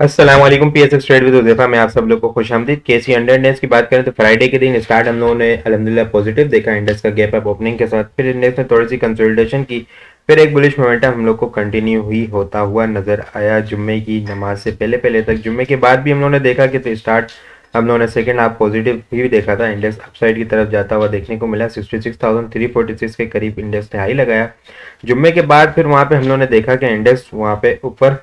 अस्सलाम वालेकुम। PSX trade with Huzaifa में आप सब लोग को खुशामदीद। केसी 100 डेज की बात करें तो फ्राइडे के दिन स्टार्ट हम लोगों ने अल्हम्दुलिल्लाह पॉजिटिव देखा इंडेक्स का गैप अप ओपनिंग के साथ। फिर इंडेक्स ने थोड़ी सी कंसोलिडेशन की, फिर एक बुलिश मोमेंटम हम लोग को कंटिन्यू हुई होता हुआ नजर आया जुम्मे की नमाज से पहले पहले तक। जुम्मे के बाद भी हम लोगों ने देखा कि तो स्टार्ट हम लोगों ने सेकंड हाफ पॉजिटिव ही देखा था। इंडेक्स अपसाइड की तरफ जाता हुआ देखने को मिला। 66,346 के करीब इंडेक्स ने हाई लगाया जुम्मे के बाद। फिर वहां पे हम लोगों ने देखा कि इंडेक्स वहां पे ऊपर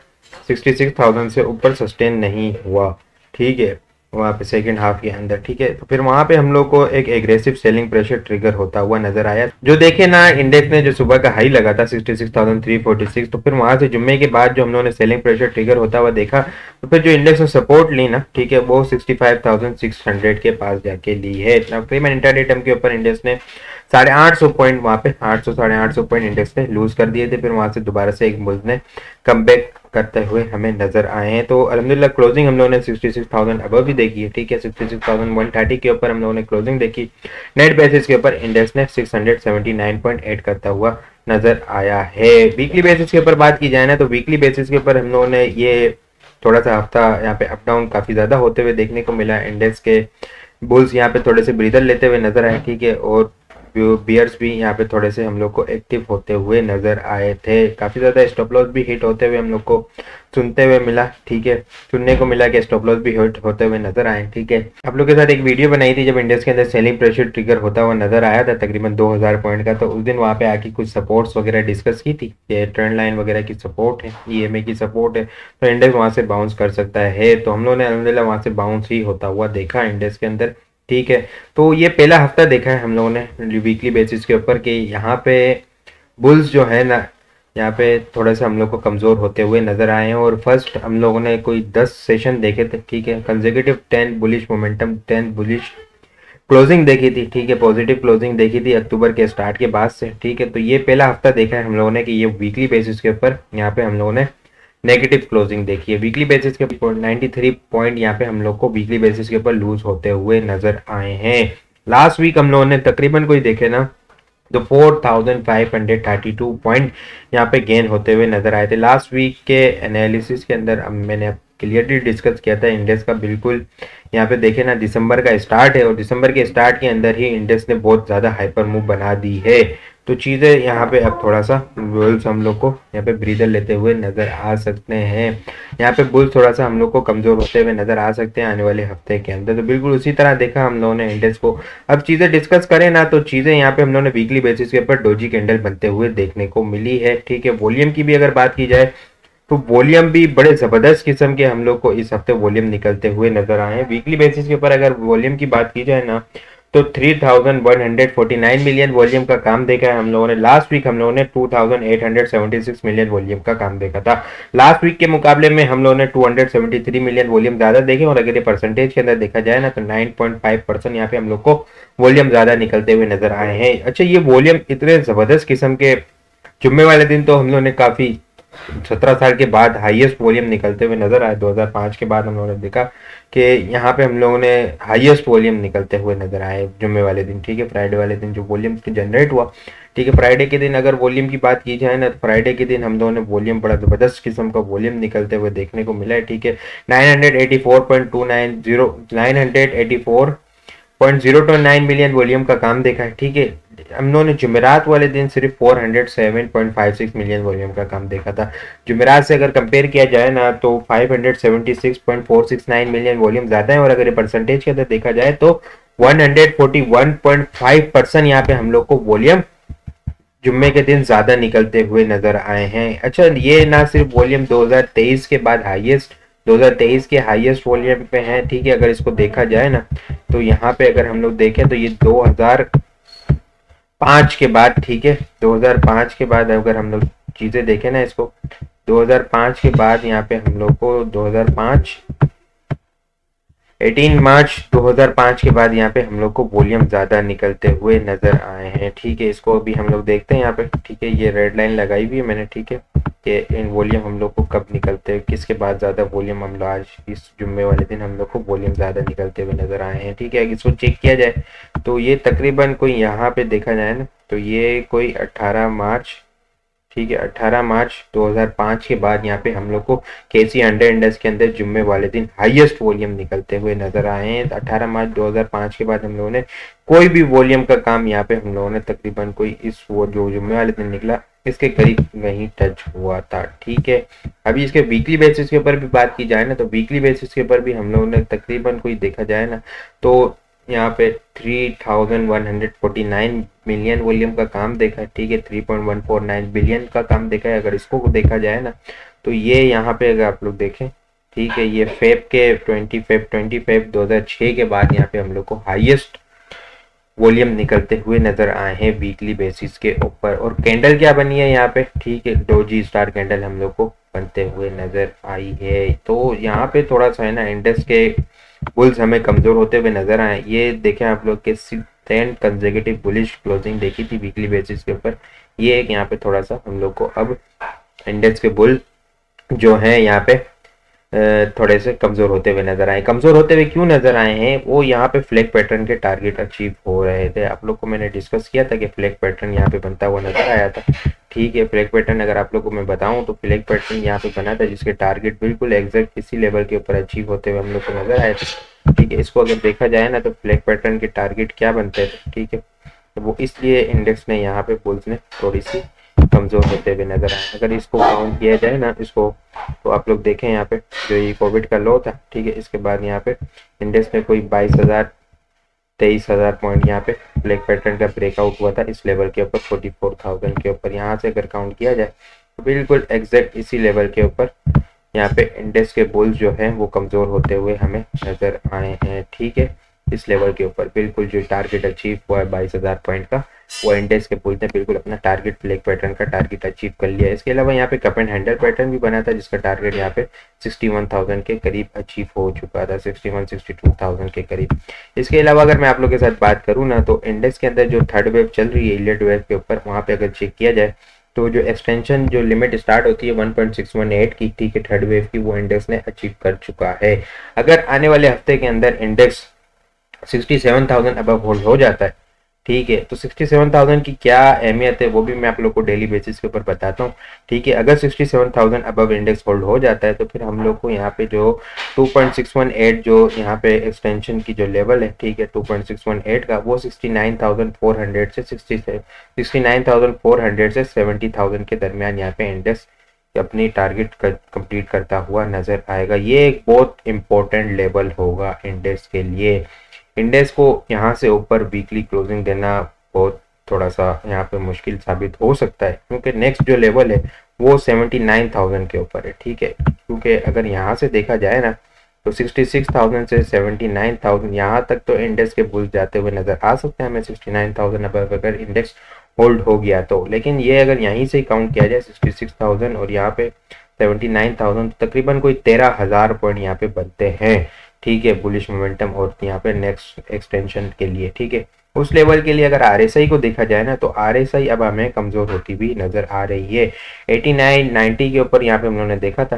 66,000 से ऊपर सस्टेन नहीं हुआ, ठीक है, वहाँ पे सेकंड हाफ के अंदर, ठीक है। तो फिर वहाँ पे हम लोग को एक एग्रेसिव सेलिंग प्रेशर ट्रिगर होता हुआ नजर आया। जो देखे ना इंडेक्स ने जो सुबह का हाई लगा था 66,346, तो फिर वहाँ से जुम्मे के बाद जो हम लोगों ने सेलिंग प्रेशर ट्रिगर होता हुआ देखा, तो फिर जो इंडेक्स ने सपोर्ट ली ना, ठीक है, वो 65,600 के पास जाके ली है। तकरीबन इंटरडे टर्म के ऊपर इंडेक्स ने 850 पॉइंट, वहाँ पे 800 850 पॉइंट इंडेक्स ने लूज कर दिए थे। फिर वहाँ से दोबारा से एक बुल्स ने कम करते हुए हमें नजर आए हैं। तो अल्हम्दुलिल्लाह क्लोजिंग हम लोगों ने 66,000 अबव भी देखी है, ठीक है। 66,130 के ऊपर हम लोगों ने क्लोजिंग देखी। नेट बेसिस के ऊपर इंडेक्स ने 679.8 करता हुआ नजर आया है। वीकली बेसिस के ऊपर बात की जाए ना, तो वीकली बेसिस के ऊपर हम लोगों ने ये थोड़ा सा हफ्ता यहाँ पे अप डाउन काफी ज्यादा होते हुए देखने को मिला। इंडेक्स के बुल्स यहाँ पे थोड़े से ब्रीदर लेते हुए नजर आए, ठीक है, और बियर्स भी यहाँ पे थोड़े से हम लोग को एक्टिव होते हुए नजर आए थे। काफी ज्यादा स्टॉप लॉस भी हिट होते हुए हम लोग को सुनते हुए मिला, ठीक है, सुनने को मिला कि स्टॉप लॉस भी हिट होते हुए नजर आए, ठीक है। आप लोग के साथ एक वीडियो बनाई थी जब इंडेक्स के अंदर सेलिंग प्रेशर ट्रिगर होता हुआ नजर आया था तकरीबन 2000 पॉइंट का। तो उस दिन वहां पे आके कुछ सपोर्ट्स वगैरह डिस्कस की थी कि ट्रेंड लाइन वगैरह की सपोर्ट है, ईएमए की सपोर्ट है, तो इंडेक्स वहां से बाउंस कर सकता है। तो हम लोगों ने अलहमदिल्ला वहां से बाउंस ही होता हुआ देखा इंडेक्स के अंदर, ठीक है। तो ये पहला हफ्ता देखा है हम लोगों ने वीकली बेसिस के ऊपर कि यहाँ पे बुल्स जो है ना, यहाँ पे थोड़ा सा हम लोग को कमज़ोर होते हुए नज़र आए हैं। और फर्स्ट हम लोगों ने कोई 10 सेशन देखे थे, ठीक है, consecutive 10 bullish momentum, 10 bullish closing देखी थी, ठीक है, पॉजिटिव क्लोजिंग देखी थी अक्टूबर के स्टार्ट के बाद से, ठीक है। तो ये पहला हफ्ता देखा है हम लोगों ने कि ये वीकली बेसिस के ऊपर यहाँ पे हम लोगों ने नेगेटिव क्लोजिंग देखी है। वीकली बेसिस के 93 पॉइंट यहाँ पे हम लोग को वीकली बेसिस के ऊपर लूज होते हुए नजर आए हैं। लास्ट वीक हम लोगों ने तकरीबन कोई देखे ना तो 4,532 पॉइंट यहाँ पे गेन होते हुए नजर आए थे। लास्ट वीक के एनालिसिस के अंदर मैंने क्लियरली डिस्कस किया था इंडेक्स का, बिल्कुल यहाँ पे देखे ना दिसंबर का स्टार्ट है और दिसंबर के स्टार्ट के अंदर ही इंडेक्स ने बहुत ज़्यादा हाइपर मूव बना दी है। तो चीज़ें यहाँ पे अब थोड़ा सा बुल्स हम लोग को यहाँ पे ब्रीदर लेते हुए नज़र आ सकते हैं। यहाँ पे बुल्स थोड़ा सा हम लोग को कमज़ोर होते हुए नज़र आ सकते हैं आने वाले हफ्ते के अंदर। तो बिल्कुल उसी तरह देखा हम लोगों ने इंडेक्स को। अब चीज़ें डिस्कस करें ना, तो चीज़ें यहाँ पे हम लोगों ने वीकली बेसिस के ऊपर डोजी कैंडल बनते हुए देखने को मिली है, ठीक है। वॉल्यूम की भी अगर बात की जाए तो वॉल्यूम भी बड़े ज़बरदस्त किस्म के हम लोग को इस हफ्ते वॉल्यूम निकलते हुए नजर आए हैं। वीकली बेसिस के ऊपर अगर वॉल्यूम की बात की जाए ना, तो 3,149 मिलियन वॉल्यूम का काम देखा है हम लोगों ने। लास्ट वीक हम लोगों ने 2,876 मिलियन वॉल्यूम का काम देखा था। लास्ट वीक के मुकाबले में हम लोगों ने 273 मिलियन वॉल्यूम ज्यादा देखे। और अगर ये परसेंटेज के अंदर देखा जाए ना, तो 9.5% यहाँ पे हम लोग को वॉल्यूम ज्यादा निकलते हुए नजर आए हैं। अच्छा, ये वॉल्यूम इतने जबरदस्त किस्म के जुम्मे वाले दिन तो हम लोगों ने काफी 17 साल के बाद हाईएस्ट वॉल्यूम निकलते हुए नजर आए। 2005 के बाद हम लोगों ने देखा कि यहाँ पे हम लोगों ने हाईएस्ट वॉल्यूम निकलते हुए नजर आए जुम्मे वाले दिन, ठीक है। फ्राइडे वाले दिन जो वॉल्यूम जनरेट हुआ, ठीक है, फ्राइडे के दिन अगर वॉल्यूम की बात की जाए ना, तो फ्राइडे के दिन हम लोगों ने वॉल्यूम बड़ा जबरदस्त किस्म का वॉल्यूम निकलते हुए देखने को मिला है, ठीक है। 984.029 मिलियन वॉल्यूम का काम देखा है, ठीक है। हम लोगों ने जुमेरात वाले दिन सिर्फ 407.56 मिलियन वॉल्यूम का काम देखा था। जुमेरात से अगर कंपेयर किया जाए ना, तो 576.469 मिलियन वॉल्यूम ज्यादा है। और अगर ये परसेंटेज के अंदर देखा जाए तो 141.5% यहाँ पे हम लोग को वॉल्यूम जुम्मे के दिन ज्यादा निकलते हुए नजर आए हैं। अच्छा, ये ना सिर्फ वॉल्यूम 2023 के बाद हाईएस्ट, 2023 के हाईएस्ट वॉल्यूम पे है, ठीक है। अगर इसको देखा जाए ना, तो यहाँ पे अगर हम लोग देखें तो ये 2005 के बाद, ठीक है, 2005 के बाद अगर हम लोग चीजें देखें ना इसको, 2005 के बाद यहाँ पे हम लोग को 18 मार्च 2005 के बाद यहाँ पे हम लोग को वॉल्यूम ज्यादा निकलते हुए नजर आए हैं, ठीक है। इसको अभी हम लोग देखते हैं यहाँ पे, ठीक है, ये रेड लाइन लगाई हुई है मैंने, ठीक है, कि इन वॉल्यूम हम लोग को कब निकलते हैं, किसके बाद ज्यादा वॉल्यूम हम लोग आज इस जुम्मे वाले दिन हम लोग को वॉल्यूम ज्यादा निकलते हुए नजर आए हैं, ठीक है। इसको चेक किया जाए तो ये तकरीबन कोई यहाँ पे देखा जाए ना, तो ये कोई 18 मार्च ठीक है। 18 मार्च 2005 के बाद यहाँ पे हम लोग को केसी 100 इंडेक्स के अंदर जुम्मे वाले दिन हाईएस्ट वॉल्यूम निकलते हुए नजर आए हैं। 18 मार्च 2005 के बाद हम लोगों ने कोई भी वॉल्यूम का काम यहाँ पे हम लोगों ने तकरीबन कोई इस वो जो जुम्मे वाले दिन निकला इसके करीब नहीं टच हुआ था। ठीक है। अभी इसके वीकली बेसिस के ऊपर भी बात की जाए ना, तो वीकली बेसिस के ऊपर भी हम लोगों ने तकरीबन कोई देखा जाए ना तो यहाँ पे 3149 मिलियन वॉल्यूम का काम देखा है। ठीक है। 3.149 बिलियन का काम देखा है। अगर इसको देखा जाए ना तो ये यहाँ पे अगर आप लोग देखें, ठीक है, ये फेब के 20 फेब 2006 के बाद यहाँ पे हम लोग को हाईएस्ट वॉल्यूम निकलते हुए नजर आए हैं वीकली बेसिस के ऊपर। और कैंडल क्या बनी है यहाँ पे, ठीक है, डोजी स्टार कैंडल हम लोग को बनते हुए नजर आई है। तो यहाँ पे थोड़ा सा है ना इंडेक्स के बुल्स हमें कमजोर होते हुए नजर आए। ये देखें आप लोग के 10 कंसेक्यूटिव बुलिश क्लोजिंग देखी थी वीकली बेसिस के ऊपर। ये एक यहाँ पे थोड़ा सा हम लोग को अब इंडेक्स के बुल जो है यहाँ पे थोड़े से कमजोर होते हुए नजर आए। कमजोर होते हुए क्यों नजर आए हैं, वो यहाँ पे फ्लैग पैटर्न के टारगेट अचीव हो रहे थे। आप लोग को मैंने डिस्कस किया था कि फ्लैग पैटर्न यहाँ पे बनता हुआ नजर आया था। ठीक है। फ्लैग पैटर्न अगर आप लोग को मैं बताऊं तो फ्लैग पैटर्न यहाँ पे बना था जिसके टारगेट बिल्कुल एग्जैक्ट इसी लेवल के ऊपर अचीव होते हुए हम लोग को नजर आए थे। ठीक है। इसको अगर देखा जाए ना तो फ्लैग पैटर्न के टारगेट क्या बनते थे, ठीक है, तो वो इसलिए इंडेक्स ने यहाँ पे बुल्स ने थोड़ी सी कमजोर होते हुए नजर आए। अगर इसको काउंट किया जाए ना इसको, तो आप लोग देखें यहाँ पे जो ये कोविड का लो था, ठीक है, इसके बाद यहाँ पे इंडेक्स में कोई 23,000 पॉइंट यहाँ पे फ्लैग पैटर्न का ब्रेकआउट हुआ था इस लेवल के ऊपर 44,000 के ऊपर। यहाँ से अगर काउंट किया जाए तो बिल्कुल एग्जैक्ट इसी लेवल के ऊपर यहाँ पे इंडेक्स के बुल्स जो है वो कमजोर होते हुए हमें नजर आए हैं। ठीक है। इस लेवल के ऊपर बिल्कुल जो टारगेट अचीव हुआ है 22,000 पॉइंट का, वो इंडेक्स के बुल्स ने बिल्कुल अपना टारगेट फ्लैग पैटर्न का टारगेट अचीव कर लिया। इसके अलावा यहाँ पे कप एंड हैंडल पैटर्न भी बना था जिसका टारगेट यहाँ पे 61,000 के करीब अचीव हो चुका था, 62,000 के करीब। इसके अलावा अगर मैं आप लोग के साथ बात करूँ ना तो इंडेक्स के अंदर जो थर्ड वेव चल रही है इलियट वेव के ऊपर, वहाँ पे अगर चेक किया जाए तो जो एक्सटेंशन जो लिमिट स्टार्ट होती है 1.618 की, ठीक है, थर्ड वेव की, वो इंडेक्स ने अचीव कर चुका है। अगर आने वाले हफ्ते के अंदर इंडेक्स 67,000 अबव होल्ड हो जाता है, ठीक है, तो 67,000 की क्या अहमियत है वो भी मैं आप लोग को डेली बेसिस के ऊपर बताता हूँ। ठीक है। अगर 67,000 अबव इंडेक्स होल्ड हो जाता है तो फिर हम लोग को यहाँ पे जो 2.618 जो यहाँ पे एक्सटेंशन की जो लेवल है, ठीक है, 2.618 का, वो 69,400 से 70,000 के दरमियान यहाँ पे इंडेक्स अपनी टारगेट कंप्लीट करता हुआ नजर आएगा। ये एक बहुत इंपॉर्टेंट लेवल होगा इंडेक्स के लिए। इंडेक्स को यहाँ से ऊपर वीकली क्लोजिंग देना बहुत थोड़ा सा यहाँ पे मुश्किल साबित हो सकता है क्योंकि नेक्स्ट जो लेवल है वो 79,000 के ऊपर है। ठीक है। क्योंकि अगर यहाँ से देखा जाए ना तो 66,000 से 79,000 यहाँ तक तो इंडेक्स के बुल्स जाते हुए नजर आ सकते हैं हमें 69,000 अबव अगर इंडेक्स होल्ड हो गया तो। लेकिन ये अगर यहीं से काउंट किया जाए 66,000 और यहाँ पे 79,000, तकरीबन कोई 13,000 पॉइंट यहाँ पे बनते हैं। ठीक है। बुलिश मोमेंटम और यहाँ पे नेक्स्ट एक्सटेंशन के लिए। ठीक है। उस लेवल के लिए अगर आरएसआई को देखा जाए ना तो आरएसआई अब हमें कमजोर होती हुई नजर आ रही है। 89 90 के ऊपर यहाँ पे हम लोगों ने देखा था।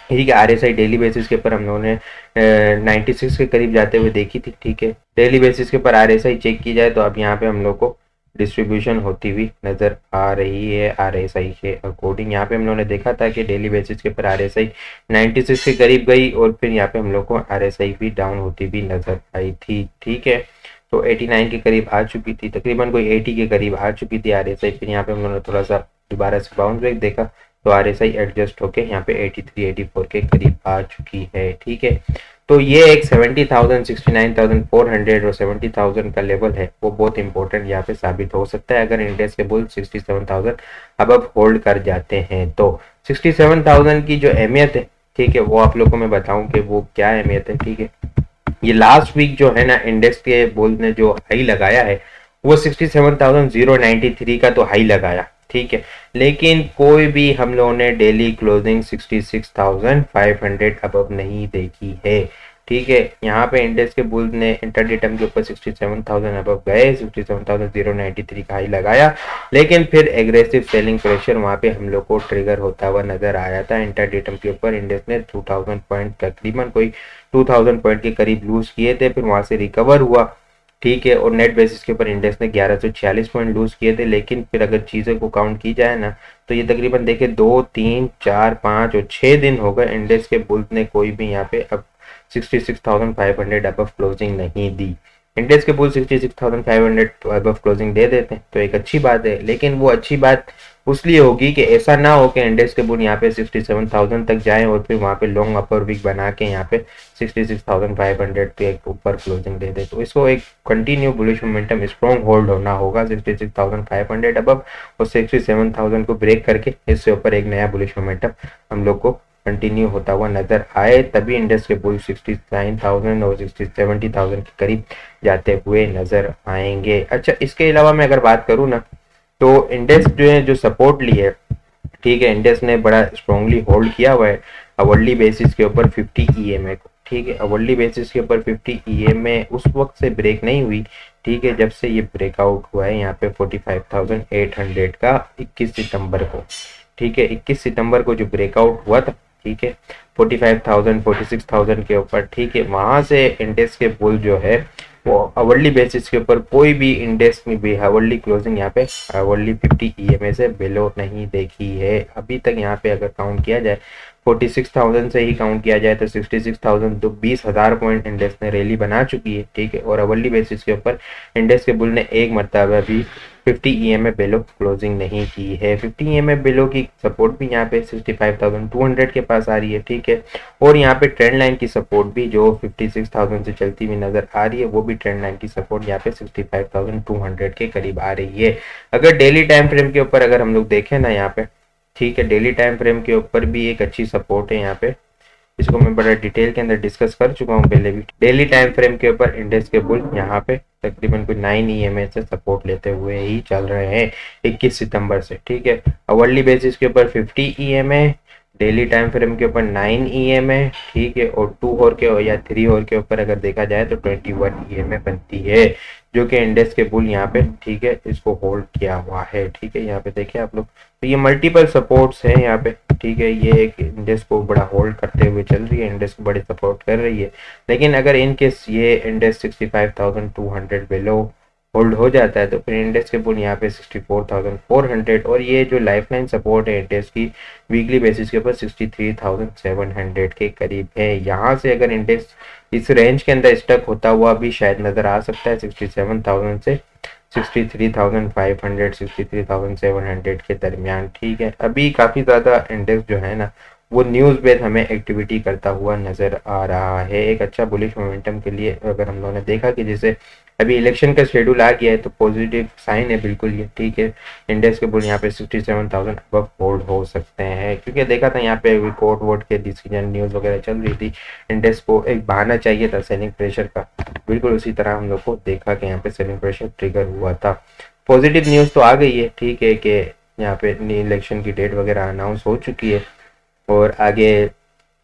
ठीक है। आरएसआई डेली बेसिस के ऊपर हम लोगों ने 96 के करीब जाते हुए देखी थी। ठीक है। डेली बेसिस के ऊपर आरएसआई चेक की जाए तो अब यहाँ पे हम लोग को डिस्ट्रीब्यूशन होती हुई नजर आ रही है आरएसआई के अकॉर्डिंग। यहाँ पे हम लोगों ने देखा था कि डेली बेसिस के ऊपर आरएसआई 96 के करीब गई और फिर यहाँ पे हम लोग को आरएसआई भी डाउन होती हुई नजर आई थी। ठीक है। तो 89 के करीब आ चुकी थी, तकरीबन कोई 80 के करीब आ चुकी थी आरएसआई। फिर यहाँ पे हम लोगों ने थोड़ा सा दोबारा से बाउंस बैक देखा तो आरएसआई एडजस्ट होके यहाँ पे 83 84 के करीब आ चुकी है। ठीक है। तो ये एक 70,000 69,400 और 70,000 का लेवल है, वो बहुत इंपॉर्टेंट यहाँ पे साबित हो सकता है अगर इंडेक्स के बुल 67,000 अबव होल्ड कर जाते हैं तो। 67,000 की जो अहमियत है, ठीक है, वो आप लोगों को मैं बताऊं कि वो क्या अहमियत है। ठीक है। ये लास्ट वीक जो है ना इंडेक्स के बुल ने जो हाई लगाया है वो 67,093 का तो हाई लगाया। ठीक है। लेकिन कोई भी हम लोगों ने डेली क्लोजिंग 66,500 अबव नहीं देखी है। ठीक है। यहाँ पे इंडेक्स के बुल्स ने इंटरडे टर्म के ऊपर 67,000 अबव गए, 67,093 का हाई लगाया, लेकिन फिर एग्रेसिव सेलिंग प्रेशर वहाँ पे हम लोग को ट्रिगर होता हुआ नजर आया था। इंटरडे टर्म के ऊपर इंडेक्स ने 2000 पॉइंट तकरीबन कोई 2000 पॉइंट के करीब लूज किए थे, फिर वहाँ से रिकवर हुआ ठीक है, और नेट बेसिस के ऊपर इंडेक्स ने 1146 पॉइंट लूज किए थे, लेकिन फिर अगर चीज़ों को काउंट की जाए ना तो ये तकरीबन देखिए 2 3 4 5 और 6 दिन हो गए इंडेक्स के बुल्स ने कोई भी यहाँ पे अब 66,500 अबव क्लोजिंग नहीं दी। इंडेक्स के बुल 66,500 अबव क्लोजिंग दे देते हैं तो एक अच्छी बात है, लेकिन वो अच्छी बात उस लिए होगी कि ऐसा ना हो कि इंडेक्स के बुल यहाँ पे 67,000 तक जाएं और फिर वहाँ पे लॉन्ग अपर वीक बना के यहाँ पे 66,500 पे एक ऊपर क्लोजिंग दे दे। तो इसको एक continue bullish momentum strong hold होना होगा 66,500 अबव, और 67,000 को ब्रेक करके इससे ऊपर एक नया बुलिश मोमेंटम हम लोग को कंटिन्यू होता हुआ नजर आए, तभी इंडेक्स के बुल 69,000 और 70,000 के करीब जाते हुए नजर आएंगे। अच्छा, इसके अलावा मैं अगर बात करूँ ना तो इंडेक्स जो है जो सपोर्ट ली है, ठीक है, इंडेक्स ने बड़ा स्ट्रांगली होल्ड किया हुआ है अवर्ली बेसिस के ऊपर 50 EMA को। ठीक है, अवर्ली बेसिस के ऊपर 50 EMA उस वक्त से ब्रेक नहीं हुई, ठीक है, जब से ये ब्रेकआउट हुआ है यहाँ पे 45,800 का 21 सितंबर को। ठीक है, 21 सितंबर को जो ब्रेकआउट हुआ था, ठीक है, 45,000 46,000 के ऊपर, ठीक है, वहां से इंडेक्स के बुल जो है वो अवर्ली बेसिस के ऊपर कोई भी इंडेक्स में भी अवर्ली क्लोजिंग यहाँ पे अवर्ली 50 EMA से बिलो नहीं देखी है अभी तक। यहाँ पे अगर काउंट किया जाए 46,000 से ही काउंट किया जाए तो 66,000 तो 20,000 पॉइंट इंडेक्स ने रैली बना चुकी है। ठीक है, और अवर्ली बेसिस के ऊपर इंडेक्स के बुल ने एक मरतबा भी 50 EMA बिलो क्लोजिंग नहीं की है। 50 EMA बिलो की सपोर्ट भी यहाँ पे 65,200 के पास आ रही है। ठीक है, और यहाँ पे ट्रेंड लाइन की सपोर्ट भी जो 56,000 से चलती हुई नजर आ रही है, वो भी ट्रेंड लाइन की सपोर्ट यहाँ पे 65,200 के करीब आ रही है। अगर डेली टाइम फ्रेम के ऊपर अगर हम लोग देखें ना यहाँ पे, ठीक है, डेली टाइम फ्रेम के ऊपर भी एक अच्छी सपोर्ट है यहाँ पे, इसको मैं बड़ा डिटेल के अंदर डिस्कस कर चुका हूँ पहले भी। डेली टाइम फ्रेम के ऊपर इंडेक्स के बुल यहाँ पे तकरीबन कुछ 9 EMA से सपोर्ट लेते हुए ही चल रहे हैं 21 सितंबर से। ठीक है, अवर्ली बेसिस के ऊपर 50 EMA, डेली टाइम फ्रेम के ऊपर 9 EMA, ठीक है, और 2 और के या 3 और के ऊपर अगर देखा जाए तो 21 EMA बनती है, जो कि इंडेक्स के बुल यहाँ पे, ठीक है, इसको होल्ड किया हुआ है। ठीक है, यहाँ पे देखिए आप लोग, तो ये मल्टीपल सपोर्ट्स हैं यहाँ पे। ठीक है, ये एक इंडेक्स को बड़ा होल्ड करते हुए चल रही है, इंडेक्स को बड़ी सपोर्ट कर रही है, लेकिन अगर इन केस ये इंडेक्स 65,200 बिलो होल्ड हो जाता है तो फिर इंडेक्स के बुल यहाँ पे 64,400, और ये जो लाइफलाइन सपोर्ट है इंडेक्स की वीकली बेसिस के ऊपर 63,700 के करीब है। यहाँ से अगर इंडेक्स इस रेंज के अंदर स्टक होता हुआ भी शायद नजर आ सकता है 67,000 से 63,500 63,700 के दरमियान। ठीक है, अभी काफ़ी ज़्यादा इंडेक्स जो है ना वो न्यूज़ बेस्ड हमें एक्टिविटी करता हुआ नज़र आ रहा है। एक अच्छा बुलिश मोमेंटम के लिए अगर हम लोगों ने देखा कि जैसे अभी इलेक्शन का शेड्यूल आ गया है तो पॉजिटिव साइन है बिल्कुल ये। ठीक है, इंडेक्स के बुल यहाँ पे 67,000 अब होल्ड हो सकते हैं, क्योंकि देखा था यहाँ पे कोर्ट वोट के डिसीजन न्यूज़ वगैरह चल रही थी, इंडेक्स को एक बहाना चाहिए था सेलिंग प्रेशर का, बिल्कुल उसी तरह हम लोग को देखा कि यहाँ पे सेलिंग प्रेशर ट्रिगर हुआ था। पॉजिटिव न्यूज़ तो आ गई है, ठीक है, कि यहाँ पे इलेक्शन की डेट वगैरह अनाउंस हो चुकी है और आगे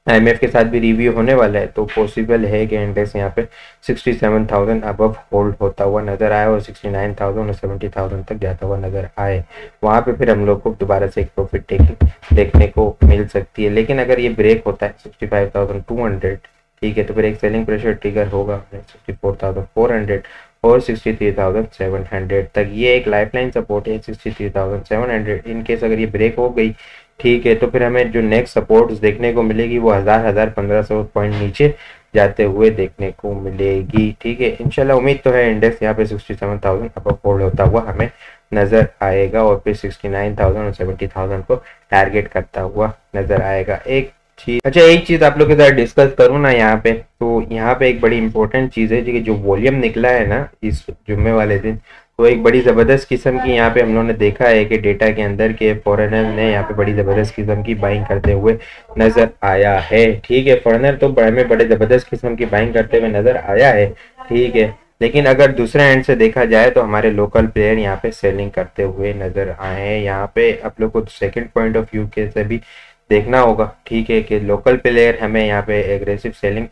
IMF के साथ भी रिव्यू होने वाला है, तो पॉसिबल है कि इंडेक्स यहाँ पे 67,000 अबव होल्ड होता हुआ नजर आए और 69,000 और 70,000 तक जाता हुआ नजर आए। वहाँ पे फिर हम लोग को दोबारा से एक प्रॉफिट टेकिंग देखने को मिल सकती है, लेकिन अगर ये ब्रेक होता है 65,200, ठीक है, तो फिर एक सेलिंग प्रेशर ट्रिगर होगा 64,400 और 63,700 तक। ये एक लाइफलाइन सपोर्ट है 63,700। इन केस अगर ये ब्रेक हो गई, ठीक है, तो फिर हमें जो नेक्स्ट सपोर्ट्स देखने को मिलेगी वो 1,000-1,500 पॉइंट नीचे जाते हुए देखने को मिलेगी। ठीक है, इंशाल्लाह उम्मीद तो है इंडेक्स यहाँ पे 67,000 अप होल्ड होता हुआ हमें नजर आएगा और फिर 69,000 और 70,000 को टारगेट करता हुआ नजर आएगा। एक चीज आप लोग के साथ डिस्कस करूँ ना यहाँ पे, तो यहाँ पे एक बड़ी इंपॉर्टेंट चीज है कि जो वॉल्यूम निकला है ना इस जुम्मे वाले दिन, तो एक बड़ी ज़बरदस्त किस्म की यहाँ पे हम लोगों ने देखा है कि डेटा के अंदर के फॉरेनर ने यहाँ पे बड़ी ज़बरदस्त किस्म की बाइंग करते हुए नज़र आया है। ठीक है, फॉरेनर तो बड़े ज़बरदस्त किस्म की बाइंग करते हुए नज़र आया है। ठीक है, लेकिन अगर दूसरे एंड से देखा जाए तो हमारे लोकल प्लेयर यहाँ पे सेलिंग करते हुए नज़र आए हैं। यहाँ पे आप लोग को सेकेंड पॉइंट ऑफ व्यू के से भी देखना होगा, ठीक है, कि लोकल प्लेयर हमें यहाँ पे एग्रेसिव सेलिंग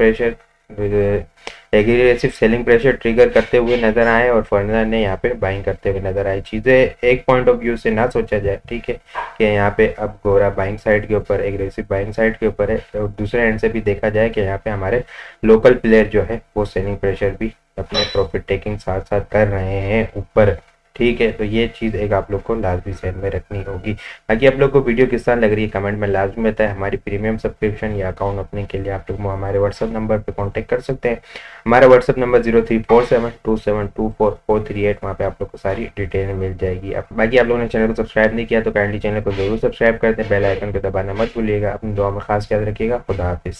प्रेशर ट्रिगर करते हुए नजर आए और फॉरेनर ने यहाँ पे बाइंग करते हुए नजर आए। चीज़ें एक पॉइंट ऑफ व्यू से ना सोचा जाए, ठीक है, कि यहाँ पे अब गोरा बाइंग साइड के ऊपर, एग्रेसिव बाइंग साइड के ऊपर है, और दूसरे एंड से भी देखा जाए कि यहाँ पे हमारे लोकल प्लेयर जो है वो सेलिंग प्रेशर भी अपने प्रॉफिट टेकिंग साथ साथ कर रहे हैं ऊपर, ठीक है। तो ये चीज़ एक आप लोग को लाजमी ध्यान में रखनी होगी। बाकी आप लोग को वीडियो किस तरह लग रही है कमेंट में लाजमी बताएं। हमारी प्रीमियम सब्सक्रिप्शन या अकाउंट ओपनिंग के लिए आप लोग हमारे व्हाट्सअप नंबर पर कॉन्टैक्ट कर सकते हैं। हमारा व्हाट्सअप नंबर 0347272438, वहाँ पे आप लोग को सारी डिटेल मिल जाएगी। बाकी आप लोगों ने चैनल को सब्सक्राइब नहीं किया तो काइंडली चैनल को जरूर सब्सक्राइब कर दें, बेल आइकन को दबाना मत भूलिएगा। अपनी दुआ में खास याद रखिएगा। खुदा हाफिज़।